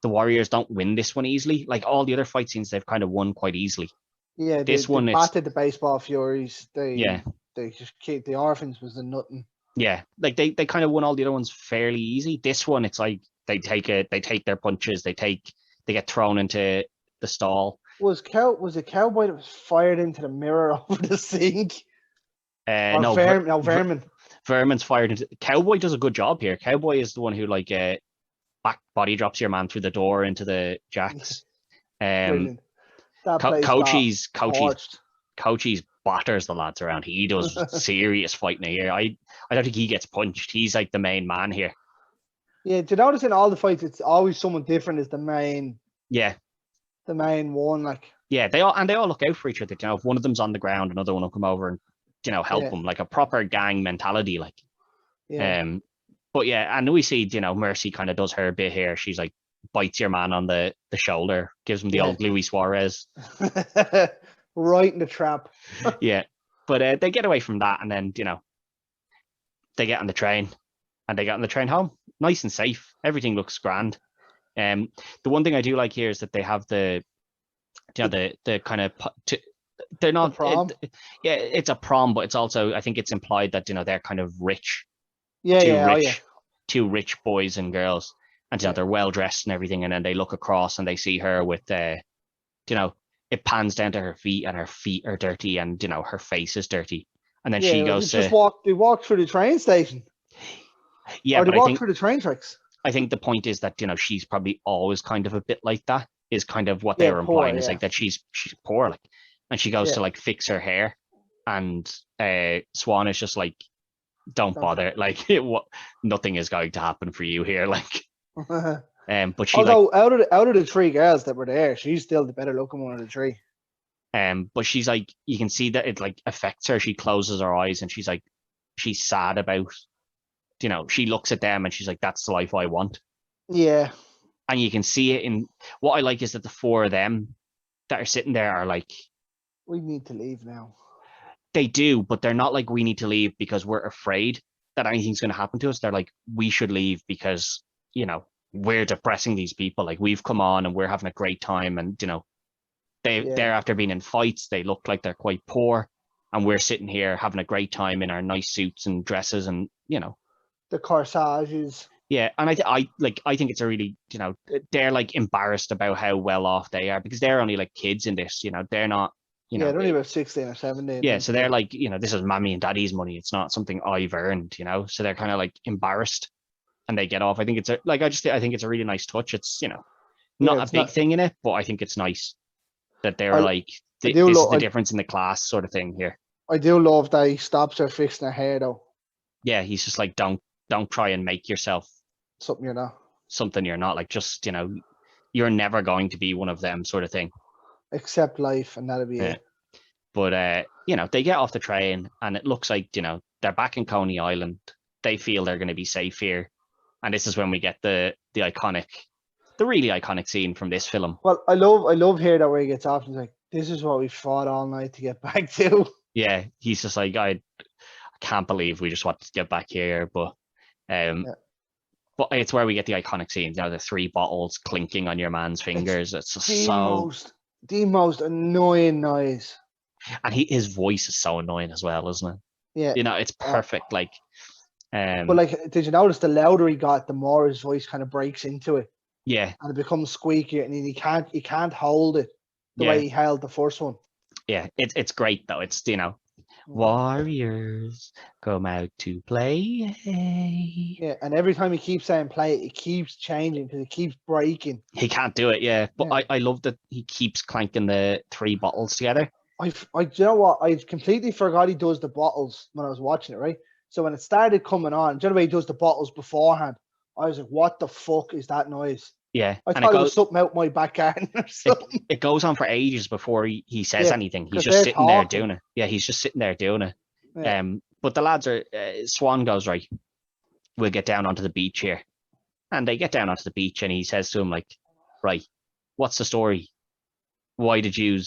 the Warriors don't win this one easily. Like all the other fight scenes, they've kind of won quite easily. Yeah, they battered the baseball Furies. They just kicked the Orphans was the nothing. Yeah, like they kind of won all the other ones fairly easy. This one, it's like they take their punches. They get thrown into the stall. Was a cowboy that was fired into the mirror over the sink? No, Vermin. Vermin's fired into. Cowboy does a good job here. Cowboy is the one who back body drops your man through the door into the jacks. Coachie's batters the lads around. He does serious fighting here. I don't think he gets punched. He's like the main man here. Yeah, to notice in all the fights, it's always someone different is the main. Yeah. The main one, like. Yeah, they all look out for each other. If one of them's on the ground, another one will come over and help them, like a proper gang mentality, like. Yeah. But yeah, and we see Mercy kind of does her bit here. She's like bites your man on the shoulder, gives him the old Luis Suarez. Right in the trap. Yeah, but they get away from that, and then they get on the train, and they get on the train home, nice and safe. Everything looks grand. The one thing I do like here is that they have the kind of they're not prom. It's a prom, but it's also, I think it's implied that they're kind of rich. Two rich boys and girls, and they're well dressed and everything, and then they look across and they see her with it pans down to her feet, and her feet are dirty, and her face is dirty, and then she goes they walk through the train station. Yeah, or they walk through the train tracks. I think the point is that she's probably always kind of a bit like that, is kind of what they were implying, is like that she's poor, like, and she goes to like fix her hair, and Swan is just like, don't bother, like nothing is going to happen for you here, like. But she, although out of the 3 girls that were there, she's still the better looking one of the 3. But she's like, you can see that it like affects her. She closes her eyes and she's like, she's sad about, she looks at them and she's like, that's the life I want. Yeah. And you can see it in, what I like is that the 4 of them that are sitting there are like, we need to leave now. They do, but they're not like, we need to leave because we're afraid that anything's going to happen to us. They're like, we should leave because, we're depressing these people. Like, we've come on and we're having a great time, and they're after being in fights, they look like they're quite poor, and we're sitting here having a great time in our nice suits and dresses, and the corsages. Yeah, and I think it's a really, they're like embarrassed about how well off they are, because they're only like kids in this, they're not, they're only about 16 or 17. Yeah, so they're like, this is mommy and daddy's money. It's not something I've earned, so they're kind of like embarrassed, and they get off. I think it's I think it's a really nice touch. It's, not a big thing in it, but I think it's nice that they're like, this is the difference in the class sort of thing here. I do love that he stops her fixing her hair though. Yeah, he's just like, don't try and make yourself something you're not. Something you're not. Like, just, you're never going to be one of them sort of thing. Accept life, and that'll be it. But they get off the train, and it looks like they're back in Coney Island. They feel they're going to be safe here, and this is when we get the really iconic scene from this film. Well, I love here that where he gets off and he's like, "This is what we fought all night to get back to." Yeah, he's just like, I can't believe we just want to get back here, but but it's where we get the iconic scenes. The 3 bottles clinking on your man's fingers. It's just the most annoying noise. And his voice is so annoying as well, isn't it? Yeah, it's perfect. But did you notice the louder he got, the more his voice kind of breaks into it? Yeah, and it becomes squeakier, and he can't hold it the way he held the first one. Yeah, it's great though. It's warriors come out to play. Yeah, and every time he keeps saying play, it keeps changing because it keeps breaking. He can't do it, but I love that he keeps clanking the 3 bottles together. You know what? I completely forgot he does the bottles when I was watching it, right? So when it started coming on, do you know the way he does the bottles beforehand? I was like, what the fuck is that noise? Yeah. I thought it was something out my back garden or something. It goes on for ages before he says anything. He's just sitting there doing it. Yeah, he's just sitting there doing it. Yeah. But the lads are, Swan goes, right, we'll get down onto the beach here. And they get down onto the beach, and he says to him, like, right, what's the story? Why did you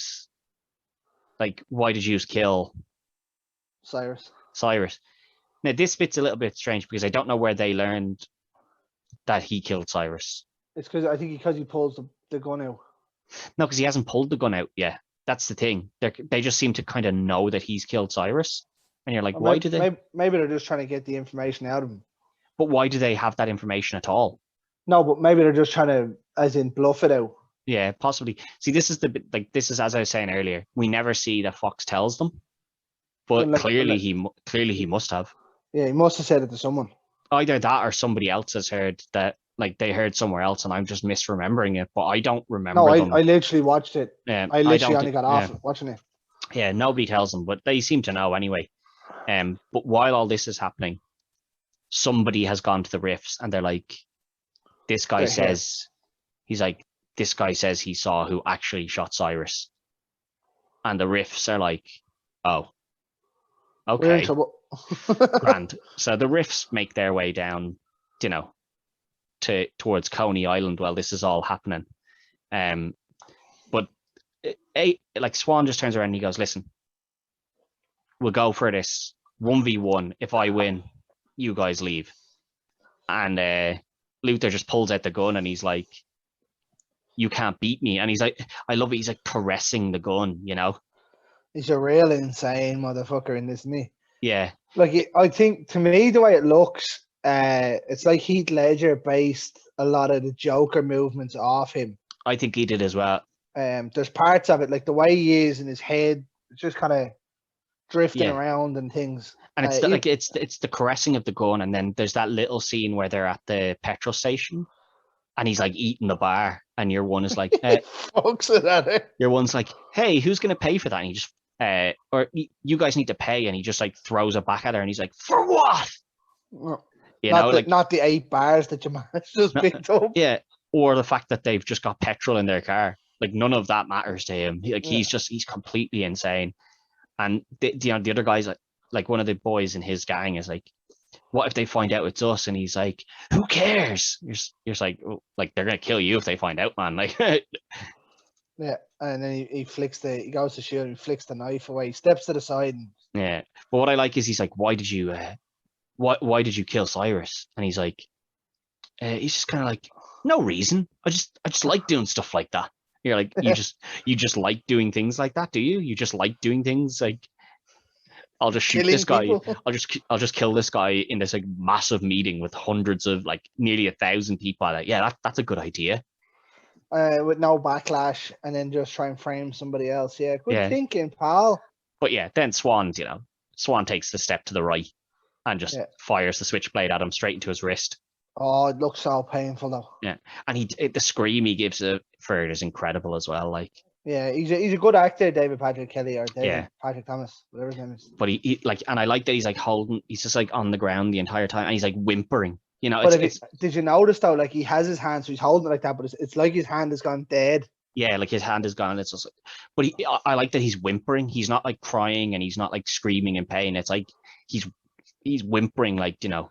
kill Cyrus? Now, this bit's a little bit strange because I don't know where they learned that he killed Cyrus. It's because he pulls the gun out. No, because he hasn't pulled the gun out yet. That's the thing. They just seem to kind of know that he's killed Cyrus. And you're like, why do they? Maybe they're just trying to get the information out of him. But why do they have that information at all? No, but maybe they're just trying to, as in, bluff it out. Yeah, possibly. See, this is as I was saying earlier. We never see that Fox tells them, but clearly he must have. Yeah, he must have said it to someone. Either that or somebody else has heard that. Like, they heard somewhere else, and I'm just misremembering it. But I don't remember. No, I literally watched it. I literally only got off watching it. Yeah, nobody tells them, but they seem to know anyway. But while all this is happening, somebody has gone to the Riffs, and they're like, this guy says he saw who actually shot Cyrus. And the Riffs are like, oh, okay. Grand. So the Riffs make their way down, towards Coney Island while this is all happening. But Swan just turns around and he goes, listen, we'll go for this 1v1. If I win, you guys leave. And Luther just pulls out the gun and he's like, you can't beat me. And he's like, I love it. He's like caressing the gun, He's a real insane motherfucker in this, isn't he? Yeah. I think, to me, the way it looks, it's like Heath Ledger based a lot of the Joker movements off him. I think he did as well. There's parts of it, like the way he is in his head, just kind of drifting around and things. And it's it's the caressing of the gun, and then there's that little scene where they're at the petrol station, and he's like eating the bar, and your one is like, your one's like, hey, who's gonna pay for that? And he just or you guys need to pay, and he just like throws it back at her, and he's like, for what? Not the 8 bars that your man just picked up. Yeah, or the fact that they've just got petrol in their car. Like, none of that matters to him. He's completely insane. And the other guys, like one of the boys in his gang is like, what if they find out it's us? And he's like, who cares? You're like, oh, like, they're gonna kill you if they find out, man. Like, yeah. And then he goes to shoot and he flicks the knife away. He steps to the side. Yeah. But what I like is he's like, why did you kill Cyrus? And he's like, he's just kind of like, no reason. I just like doing stuff like that. You're like, you just like doing things like that, do you? You just like doing things like, I'll just shoot this guy. I'll just kill this guy in this like massive meeting with hundreds of like nearly 1,000 people. Like, yeah, that's a good idea. With no backlash, and then just try and frame somebody else. Yeah, good thinking, pal. But yeah, then Swan takes the step to the right and just fires the switchblade at him straight into his wrist. Oh, it looks so painful though. Yeah, and the scream he gives for it is incredible as well. Like, Yeah, he's a good actor, David Patrick Kelly or David Patrick Thomas, whatever his name is. But he like, and I like that he's like he's just like on the ground the entire time, and he's like whimpering. You know, did you notice though? Like he has his hand, so he's holding it like that, but it's like his hand has gone dead. Yeah, like his hand is gone. It's just, but I like that he's whimpering. He's not like crying and he's not like screaming in pain. It's like he's whimpering, like, you know,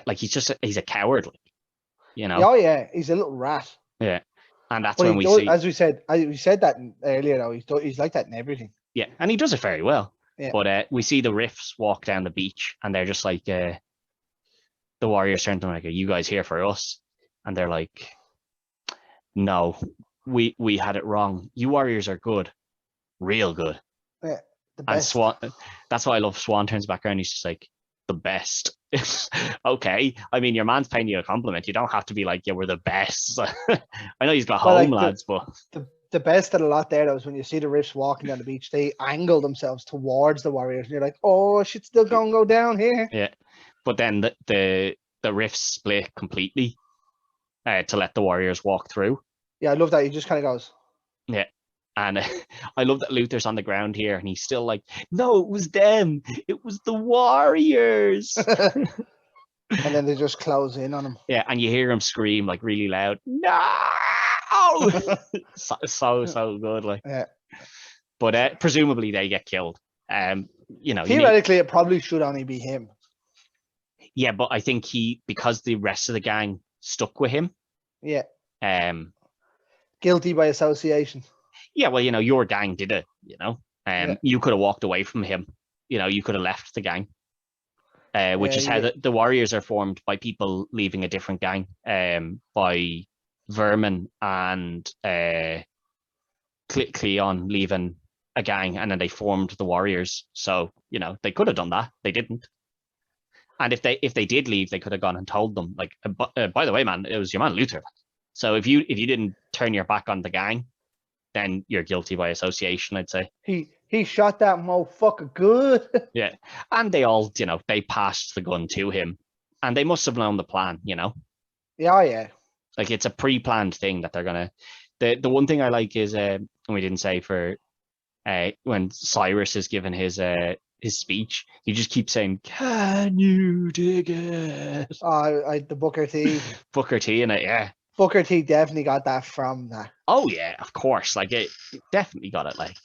like he's a coward, like, you know. Oh yeah, he's a little rat. Yeah, and that's when we see, as we said that earlier though. He's like that in everything. Yeah, and he does it very well. Yeah. But we see the Riffs walk down the beach, and they're just like, the Warriors turn to them like, "Are you guys here for us?" And they're like, "No, we had it wrong. You Warriors are good, real good." Yeah, the and best. Swan, that's why I love Swan turns back around. He's just like, the best. Okay, I mean, your man's paying you a compliment. You don't have to be like, yeah, we're the best. I know he's got home, like, lads, but the best of a lot there though is when you see the Riffs walking down the beach, they angle themselves towards the Warriors, and you're like, oh, shit's still gonna go down here. Yeah, but then the Riffs split completely to let the Warriors walk through. Yeah, I love that. He just kind of goes. Yeah. And I love that Luther's on the ground here, and he's still like, no, it was them. It was the Warriors. And then they just close in on him. Yeah, and you hear him scream like really loud, no! so good, like. Yeah. But presumably they get killed. You know, theoretically, it probably should only be him. Yeah, but I think because the rest of the gang stuck with him. Yeah. Guilty by association. Yeah, well, you know, your gang did it, you know. You could have walked away from him. You know, you could have left the gang. Which is how the Warriors are formed, by people leaving a different gang. By Vermin and Cleon leaving a gang, and then they formed the Warriors. So, you know, they could have done that. They didn't. And if they did leave, they could have gone and told them, like, by the way, man, it was your man Luther. So if you didn't turn your back on the gang, then you're guilty by association, I'd say. He shot that motherfucker good. Yeah. And they all, you know, they passed the gun to him, and they must have known the plan, you know. Yeah. Like, it's a pre-planned thing that they're gonna. The one thing I like is, and we didn't say, for when Cyrus is giving his speech, he just keeps saying, "Can you dig it?" The Booker T. Booker T in it, yeah. Booker T definitely got that from that. Oh yeah, of course. Like, it definitely got it. Like,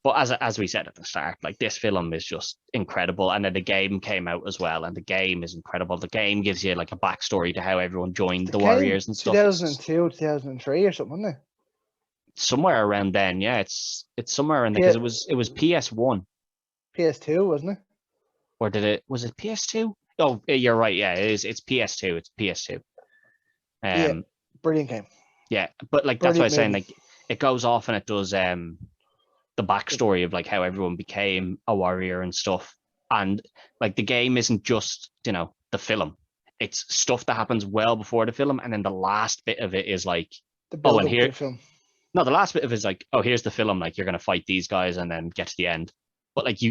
but as we said at the start, like, this film is just incredible, and then the game came out as well, and the game is incredible. The game gives you like a backstory to how everyone joined the Warriors and stuff. 2002, 2003 or something, wasn't it? Somewhere around then, yeah. It's somewhere around there, because it was PS1. PS2, wasn't it? Or was it PS2? Oh, you're right. Yeah, it is. It's PS2. It's PS2. Yeah, brilliant game. Yeah, but like, that's what I was saying. Like, it goes off and it does the backstory of like how everyone became a warrior and stuff. And like, the game isn't just, you know, the film. It's stuff that happens well before the film, and then the last bit of it is like, and here. No, the last bit of it is like, oh, here's the film. Like, you're gonna fight these guys and then get to the end. But like,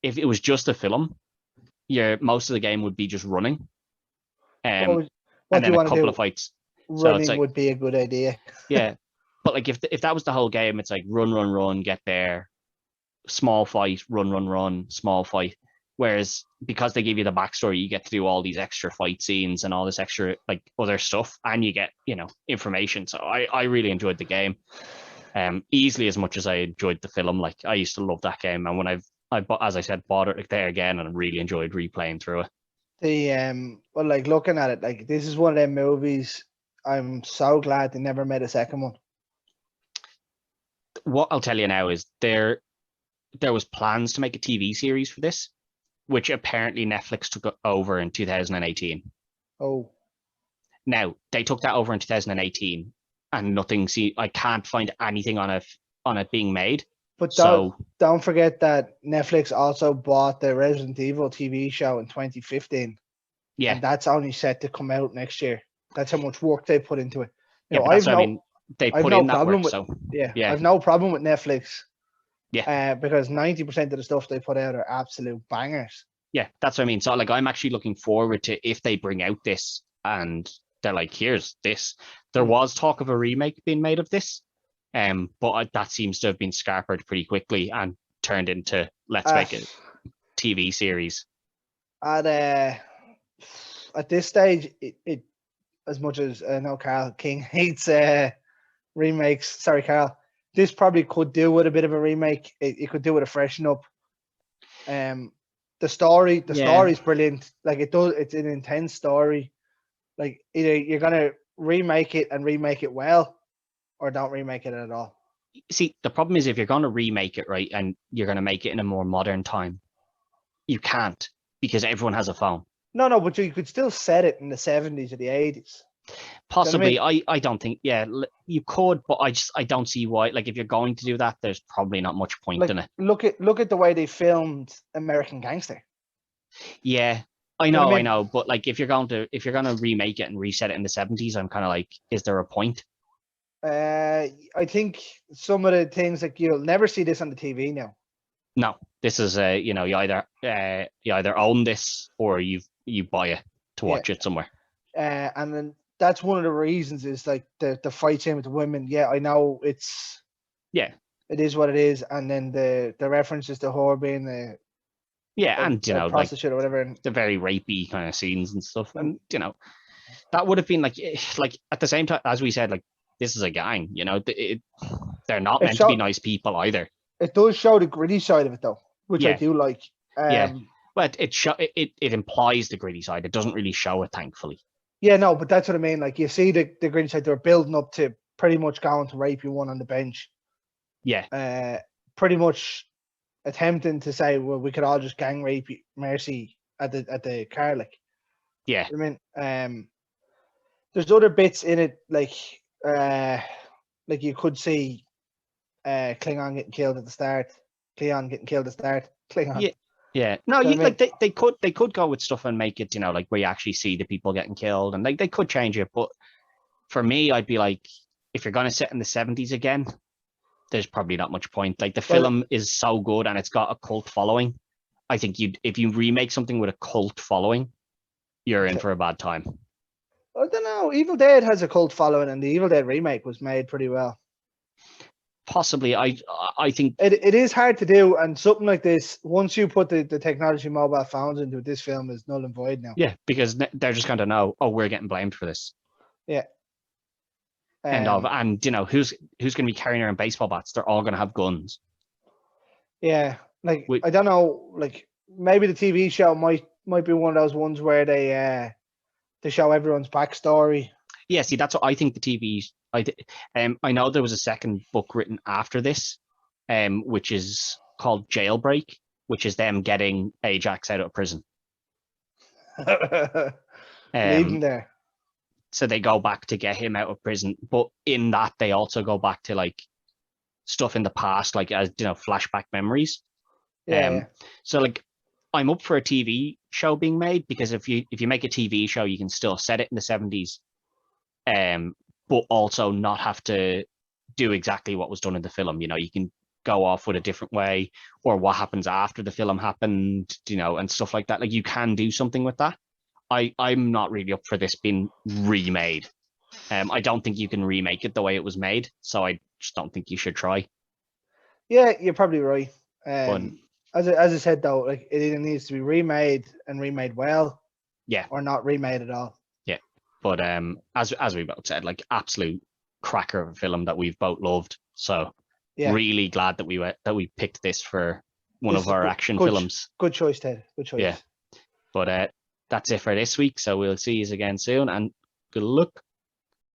if it was just a film, most of the game would be just running. And then a couple of fights. Running would be a good idea. Yeah, but like, if that was the whole game, it's like run, get there, small fight, run, small fight. Whereas, because they give you the backstory, you get to do all these extra fight scenes and all this extra like other stuff, and you get, you know, information. So I really enjoyed the game, easily as much as I enjoyed the film. Like, I used to love that game, and when I bought, as I said, bought it there again, and really enjoyed replaying through it. Well, like, looking at it, like, this is one of them movies. I'm so glad they never made a second one. What I'll tell you now is there was plans to make a TV series for this, which apparently Netflix took over in 2018. Oh. Now, they took that over in 2018, and I can't find anything on it being made. But don't forget that Netflix also bought the Resident Evil TV show in 2015. Yeah. And that's only set to come out next year. That's how much work they put into it. They put in that work, so yeah. I've no problem with Netflix. Yeah. Because 90% of the stuff they put out are absolute bangers. Yeah, that's what I mean. So like, I'm actually looking forward to if they bring out this and they're like, here's this. There was talk of a remake being made of this. But that seems to have been scrapered pretty quickly and turned into let's make a TV series. At this stage, it as much as I know Carl King hates remakes. Sorry, Carl. This probably could do with a bit of a remake. It could do with a freshen up. The story is brilliant. Like it's an intense story. Like either you're gonna remake it and remake it well, or don't remake it at all. See, the problem is if you're gonna remake it right and you're gonna make it in a more modern time, you can't because everyone has a phone. No, but you could still set it in the 70s or the 80s. Possibly, you know what I mean? I don't think. Yeah, you could, but I don't see why. Like, if you're going to do that, there's probably not much point in it. Look at the way they filmed American Gangster. Yeah, I know, but like, if you're gonna remake it and reset it in the 70s, I'm kind of like, is there a point? I think some of the things like you'll never see this on the TV now. No, this is you know, you either own this or you buy it to watch it somewhere. And then that's one of the reasons is like the fight scene with the women. Yeah, I know it is what it is, and then the references to her being and you know, prostitute or whatever, and the very rapey kind of scenes and stuff, and you know, that would have been like at the same time as we said, like this is a gang, you know, they're not meant to be nice people either. It does show the gritty side of it though, which I do like. But it implies the gritty side. It doesn't really show it, thankfully. Yeah, no, but that's what I mean. Like you see the gritty side, they're building up to pretty much going to rape you one on the bench. Yeah. Pretty much attempting to say, well, we could all just gang rape Mercy at the car, like. Yeah. I mean, there's other bits in it, like you could see Klingon getting killed at the start, Cleon getting killed at the start, Klingon. Yeah. No, like they could go with stuff and make it, you know, like where you actually see the people getting killed, and like they could change it. But for me, I'd be like, if you're gonna set in the 70s again, there's probably not much point. Like the film is so good and it's got a cult following. I think if you remake something with a cult following, you're in for a bad time. I don't know. Evil Dead has a cult following, and the Evil Dead remake was made pretty well. Possibly, I think it is hard to do, and something like this, once you put the technology mobile phones into it, this film is null and void now. Yeah, because they're just going to know, oh, we're getting blamed for this. Yeah. And you know, who's going to be carrying around baseball bats? They're all going to have guns. Yeah, like I don't know, like maybe the TV show might be one of those ones where they show everyone's backstory. Yeah, see, that's what I think the TV. I know there was a second book written after this, which is called Jailbreak, which is them getting Ajax out of prison. Leading there. So they go back to get him out of prison, but in that they also go back to like stuff in the past, like as you know, flashback memories. So like, I'm up for a TV show being made, because if you make a TV show, you can still set it in the 70s. But also not have to do exactly what was done in the film. You know, you can go off with a different way, or what happens after the film happened, you know, and stuff like that. Like you can do something with that. I'm not really up for this being remade. I don't think you can remake it the way it was made, so I just don't think you should try. Yeah, you're probably right. As I said though, like it either needs to be remade and remade well, or not remade at all. But as we both said, like absolute cracker of a film that we've both loved. So really glad that we picked this for one of our action films. Good choice, Ted. Good choice. Yeah. But that's it for this week. So we'll see you again soon, and good luck.